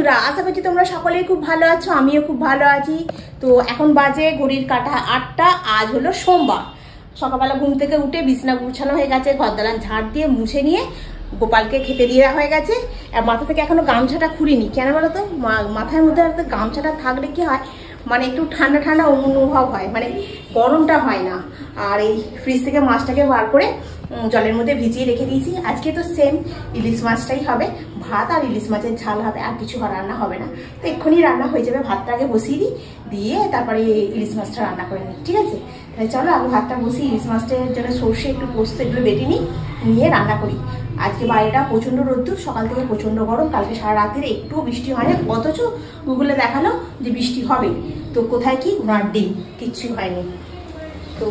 বন্ধুরা, আশা করছি তোমরা সকলেই খুব ভালো আছো, আমিও খুব ভালো আছি। তো এখন বাজে ঘড়ির কাঁটা 8টা। আজ হলো সোমবার। সকালবেলা ঘুম থেকে উঠে বিছানা গুছানো হয়ে গেছে, ঘর দালান ঝাড় দিয়ে মুছে নিয়ে গোপালকে খেতে দিয়ে দেওয়া হয়ে গেছে। আর মাথা থেকে এখনো গামছাটা খুঁড়িনি। কেন বলো তো, মাথার মধ্যে গামছাটা থাকলে কি হয়, মানে একটু ঠান্ডা ঠান্ডা অনুভব হয়, মানে গরমটা হয় না। আর এই ফ্রিজ থেকে মাছটাকে বার করে জলের মধ্যে ভিজিয়ে রেখে দিয়েছি। আজকে তো সেম ইলিশ মাছটাই হবে, ভাত আর ইলিশ মাছের ঝাল হবে, আর কিছু রান্না হবে না। তো এক্ষুনি রান্না হয়ে যাবে। ভাতটা আগে বসিয়ে দিই, দিয়ে তারপরে ইলিশ মাছটা রান্না করে নিই, ঠিক আছে? তাহলে চলো আগে ভাতটা বসিয়ে ইলিশ মাছটার জন্য সর্ষে একটু পোস্ত এগুলো বেটে নিই, নিয়ে রান্না করি। আজকে বাইরেটা প্রচণ্ড রোদ্দুর, সকাল থেকে প্রচণ্ড গরম। কালকে সারা রাত্রিরে একটু বৃষ্টি হয় না, অথচ গুগলে দেখালো যে বৃষ্টি হবে। তো কোথায় কি ঘোড়ার ডিম, কিচ্ছু হয়নি। তো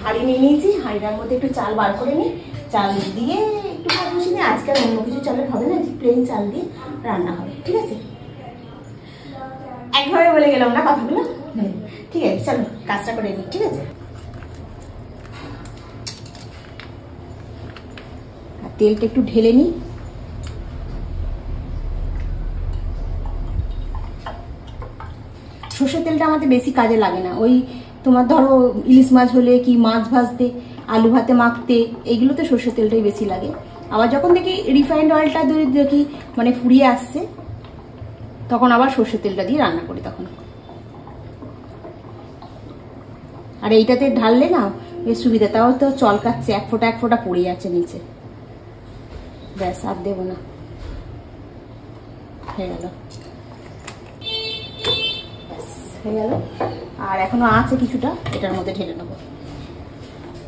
হাঁড়ি নিয়ে নিয়েছি, হাঁড়িটার মধ্যে একটু চাল বার করে নিই, চাল দিয়ে একটু ভাত বসিয়ে নিই। আজকে আর অন্য কিছু চালের হবে না, প্লেন চাল দিয়ে রান্না হবে, ঠিক আছে? একভাবে বলে গেলাম না কথাগুলো, ঠিক আছে? চলো কাজটা করে নিই, ঠিক আছে? তেলটা একটু ঢেলে নিই। সর্ষের তেলটা আমাদের বেশি কাজে লাগে না। ওই তোমার ধরো ইলিশ মাছ হলে কি মাছ ভাজতে, আলু ভাতে মাখতে, এইগুলোতে সর্ষের তেলটাই বেশি লাগে। আবার যখন দেখি রিফাইন্ড অয়েলটা দেখি মানে ফুরিয়ে আসছে, তখন আবার সর্ষের তেলটা দিয়ে রান্না করি তখন। আর এইটাতে ঢাললে না বেশ সুবিধা। তাও তো চলকাচ্ছে, এক ফোঁটা পড়ে যাচ্ছে নিচে। ব্যাস, আর দেবো না, হয়ে গেল, হয়ে গেল। আর এখনো আছে কিছুটা, এটার মধ্যে ঢেলে নেবো।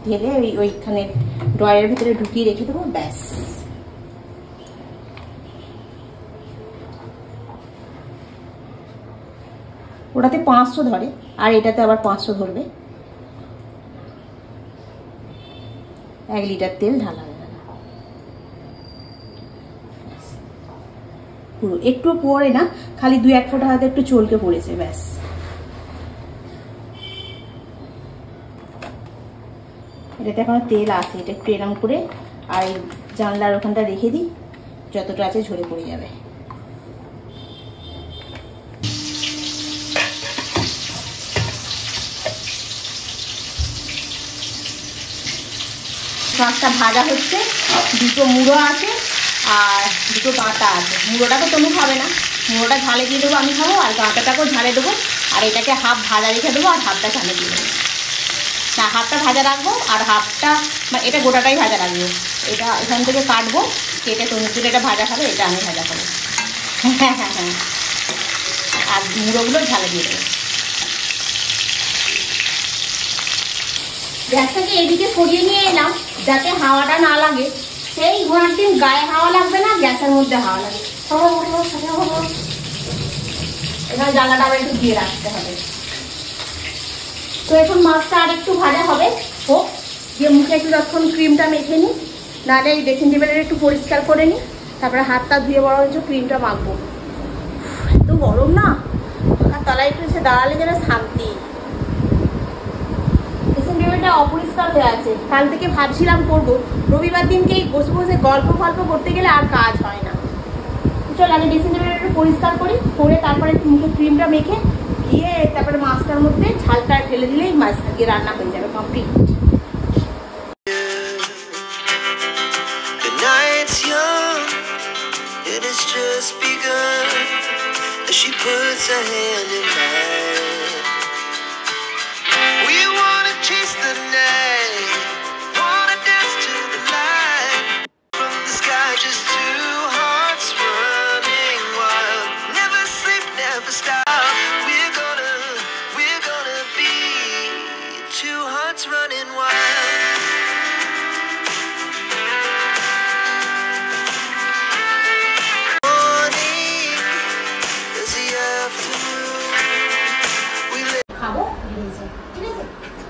ঢেলে ওইখানে ড্রয়ারের ভিতরে ঢুকিয়ে রেখে দেবো, ব্যাস। ওটাতে 500 ধরে, আর এটাতে আবার 500 ধরবে। 1 লিটার তেল ঢালা হবে না পুরো, একটু পরে না, খালি 2-1 ফোঁটা হাতে একটু চলকে পড়েছে, ব্যাস। এটাতে এখনো তেল আছে, এটা একটু এরম করে আর এই জানলার ওখানটা রেখে দিই, যতটা আছে ঝরে পড়ে যাবে। মাছটা ভাজা হচ্ছে, 2টো মুড়ো আছে আর 2টো গাঁটা আছে। মুড়োটা তো তুমি খাবে না, মুড়োটা ঝালে দিয়ে দেবো, আমি খাবো। আর গাঁটাটাকেও ঝালে দেবো। আর এটাকে হাফ ভাজা রেখে দেবো, আর হাফটা ঝালে দিয়ে দেবো। না, হাফটা ভাজা রাখবো আর হাফটা, মানে এটা গোটাটাই ভাজা রাখবো। এটা এখান থেকে কাটবো, কেটে তনুর জন্য এটা ভাজা খাবে, এটা আমি ভাজা খাবো। হ্যাঁ হ্যাঁ হ্যাঁ, আর মুড়োগুলো ঝালে দিয়ে দেবো। গ্যাসটাকে এদিকে সরিয়ে নিয়ে এলাম যাতে হাওয়াটা না লাগে। সেই ঘোড়ার ডিম গায়ে হাওয়া লাগবে না, গ্যাসের মধ্যে হাওয়া লাগে। এখানে জানলাটা আবার একটু দিয়ে রাখতে হবে। তো এখন মাছটা আর একটু ভাজা হবে, হোক, দিয়ে মুখে একটু যখন ক্রিমটা মেখে নিই, নাহলে এই ড্রেসিং টেবিলের একটু পরিষ্কার করে নিই, তারপরে হাতটা ধুয়ে বড় হচ্ছে ক্রিমটা মাখবো। এত গরম না, আর তলায় একটু এসে দাঁড়ালে যেন শান্তি। ড্রেসিং টেবিলটা অপরিষ্কার হয়ে আছে, কাল থেকে ভাবছিলাম করবো, রবিবার দিনকেই বসে বসে গল্প করতে গেলে আর কাজ হয় না। চল আগে ড্রেসিং টেবিলটা একটু পরিষ্কার করি, করে তারপরে মুখে ক্রিমটা মেখে দিয়ে তারপরে মাছটার মধ্যে ঝালটা ঢেলে দিলেই মাছটা দিয়ে রান্না হয়ে যাবে কমপ্লিট।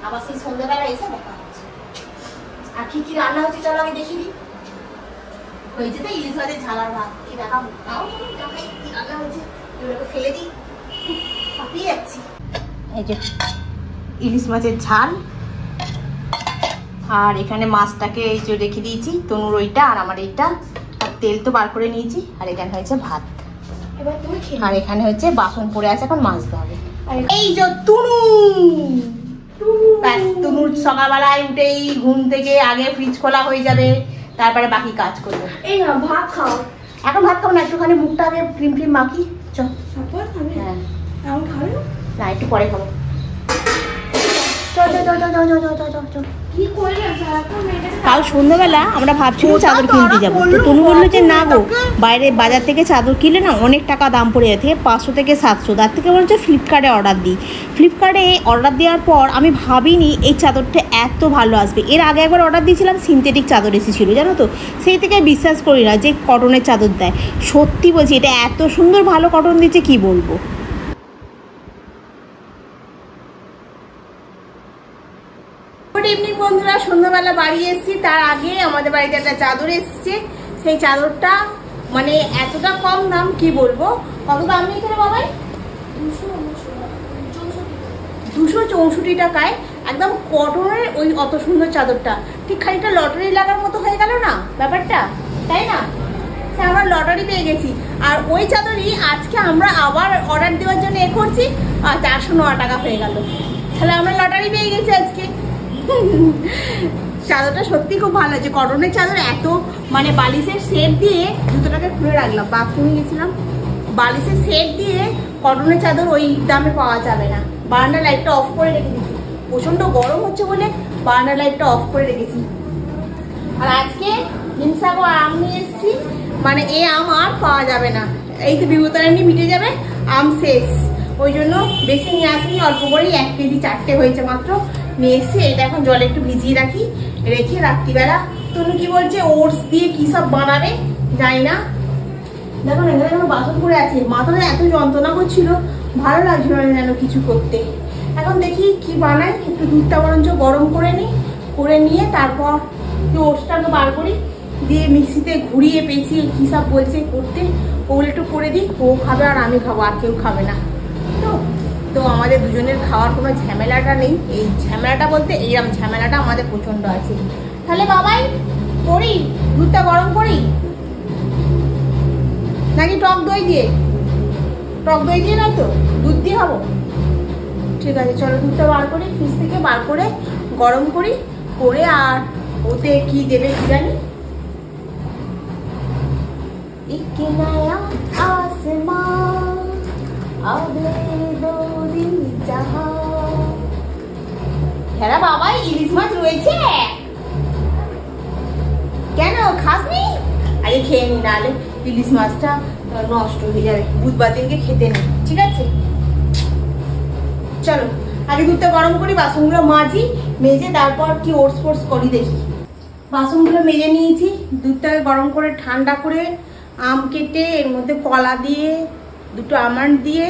আবার সেই সন্ধ্যাবেলা এসে দেখা হচ্ছে। আর কি কি রান্না হচ্ছে চলো আগে দেখি দিই। হয়েছে তো ইলিশ মাছের ঝাল আর ভাত, কি দেখাবো? তাও কি রান্না হয়েছে এগুলোকে ফেলে দিই, হাঁপিয়ে যাচ্ছি। এই যে ইলিশ মাছের ঝাল, আর এখানে মাছটাকে এই যে রেখে দিয়েছি, তনুর ওইটা আর আমার এইটা, আর তেল তো বার করে নিয়েছি, আর এখানে হয়েছে ভাত। আর এখানে হচ্ছে বাসন পড়ে আছে, এখন মাজতে হবে। এই যে তুনু, তুনুর সকালবেলায় উঠেই ঘুম থেকে আগে ফ্রিজ খোলা হয়ে যাবে, তারপরে বাকি কাজ করবো। এই না ভাত খাও। এখন ভাত খাবো না, একটুখানি মুখটা আগে ক্রিম ট্রিম মাখি। চল। হ্যাঁ এখন খাবে না, একটু পরে খাবো। চল চল চল চল চল চল চল চল। কাল সন্ধ্যাবেলা আমরা ভাবছিলাম চাদর কিনতে যাবো, তো তনু বললো যে না গো, বাইরে বাজার থেকে চাদর কিনলে না অনেক টাকা দাম পড়ে যাচ্ছে, 500 থেকে 700, তার থেকে বলছে ফ্লিপকার্টে অর্ডার দিই। ফ্লিপকার্টে অর্ডার দেওয়ার পর আমি ভাবিনি এই চাদরটা এত ভালো আসবে। এর আগে একবার অর্ডার দিয়েছিলাম, সিনথেটিক চাদর এসেছিলো জানো তো, সেই থেকে বিশ্বাস করি না যে কটনের চাদর দেয়। সত্যি বলছি, এটা এত সুন্দর ভালো কটন দিচ্ছে কি বলবো। গুড ইভিনিং বন্ধুরা, সন্ধ্যাবেলা বাড়ি এসেছি, তার আগে আমাদের বাড়িতে একটা চাদর এসছে। সেই চাদরটা মানে এতটা কম দাম কি বলবো। কত দাম নিয়েছিল বাবাই? 264 টাকায় একদম কটনের ওই অত সুন্দর চাদরটা। ঠিক খানিকটা লটারি লাগার মতো হয়ে গেল না ব্যাপারটা, তাই না? আমরা লটারি পেয়ে গেছি। আর ওই চাদরই আজকে আমরা আবার অর্ডার দেওয়ার জন্য করছি, আর 409 টাকা হয়ে গেল। তাহলে আমরা লটারি পেয়ে গেছি আজকে। চাদরটা সত্যি খুব ভালো আছে, কটনের চাদর। এত মানে বালিশের সেট দিয়ে, জুতোটাকে খুলে রাখলাম, বাথরুমে গেছিলাম, বালিশের সেট দিয়ে কটনের চাদর ওই দামে পাওয়া যাবে না। বারান্দার লাইটটা অফ করে রেখে দিয়েছি, প্রচন্ড গরম হচ্ছে বলে বারান্দার লাইটটা অফ করে রেখেছি। আর আজকে হিমসাগো আম নিয়ে এসেছি, মানে এই আম আর পাওয়া যাবে না, এই তো বিভূতারানী মিটে যাবে, আম শেষ। ওই জন্য বেশি নিয়ে আসিনি, অল্প করেই 1 কেজি 4টে হয়েছে মাত্র নিয়ে এসছি। এটা এখন জলে একটু ভিজিয়ে রাখি, রেখে রাত্রিবেলা তনু কি বলছে ওটস দিয়ে কি সব বানাবে জানি না। দেখো না, এখানে বাসন পড়ে আছে, মাথাটা এত যন্ত্রণা করছিল, ভালো লাগছিল না যেন কিছু করতে। এখন দেখি কি বানাই, একটু দুধটা বরঞ্চ গরম করে নিই, করে নিয়ে তারপর ওটসটাকে বার করি, দিয়ে মিক্সিতে ঘুরিয়ে পেঁচিয়ে কি সব বলছে করতে, ওগুলো একটু করে দিই। ও খাবে আর আমি খাবো, আর কেউ খাবে না তো আমাদের দুজনের খাওয়ার কোনো ঝামেলাটা নেই। এই ঝামেলাটা বলতে এইরকম ঝামেলাটা আমাদের প্রচন্ড আছে। তাহলে বাবাই করি, দুধটা গরম করি নাকি টক দই দিয়ে? টক দই দিয়ে নয় তো, দুধ দিয়ে হবো? ঠিক আছে, চলো দুধটা বার করি, ফ্রিজ থেকে বার করে গরম করি, করে আর ওতে কি দেবে কি জানি। হ্যাঁ বাবা, ইলিশ মাছ রয়েছে, কেন খাসনি? আরে খেয়ে নি, নাহলে ইলিশ মাছটা নষ্ট হয়ে যাবে, বুধবার দিনকে খেতে নেই। ঠিক আছে, চলো আগে দুধটা গরম করি, বাসনগুলো মাজি, মেজে তারপর কি ওটস ফোটস করি দেখি। বাসনগুলো মেজে নিয়েছি, দুধটাকে গরম করে ঠান্ডা করে আম কেটে এর মধ্যে কলা দিয়ে, 2টো আমন্ড দিয়ে,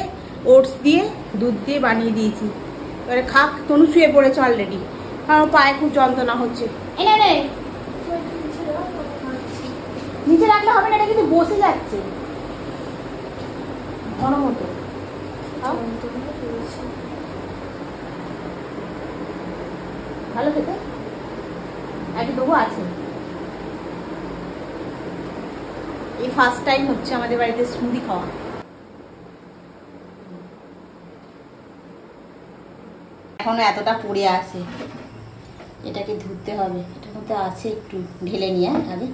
ওটস দিয়ে, দুধ দিয়ে বানিয়ে দিয়েছি। এবারে খাক, তনু শুয়ে পড়েছে অলরেডি, কারণ পায়ে খুব যন্ত্রণা হচ্ছে। এনে রে, নিচে রাখলে হবে না, এটা কিন্তু বসে যাচ্ছে ঘন মতো। ভালো খেতে, একটু দেবো আছে। এই ফার্স্ট টাইম হচ্ছে আমাদের বাড়িতে স্মুদি খাওয়া। এখনো এতটা পড়ে আছে, এটাকে ধুতে হবে, এটার মধ্যে আছে একটু, ঢেলে নিয়ে আগে।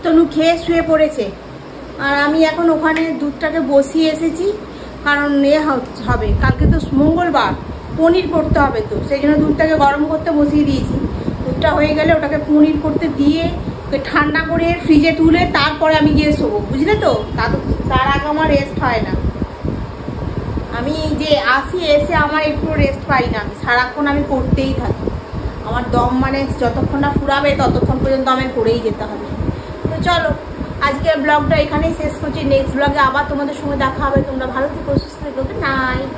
তনু খেয়ে শুয়ে পড়েছে, আর আমি এখন ওখানে দুধটাকে বসিয়ে এসেছি, কারণ হবে কালকে তো মঙ্গলবার, পনির করতে হবে, তো সেই জন্য দুধটাকে গরম করতে বসিয়ে দিয়েছি। দুধটা হয়ে গেলে ওটাকে পনির করতে দিয়ে ঠান্ডা করে ফ্রিজে তুলে তারপরে আমি গিয়ে শোবো, বুঝলে তো? তার আগে আমার রেস্ট হয় না। আমি যে আসি, এসে আমার একটু রেস্ট পাই না, সারাক্ষণ আমি করতেই থাকি। আমার দম মানে যতক্ষণ না ফুরাবে ততক্ষণ পর্যন্ত আমি করেই যেতে হবে। তো চলো আজকের ব্লগটা এখানেই শেষ করছি, নেক্সট ব্লগে আবার তোমাদের সঙ্গে দেখা হবে। তোমরা ভালো থেকো, সুস্থ থেকো, গুড নাইট।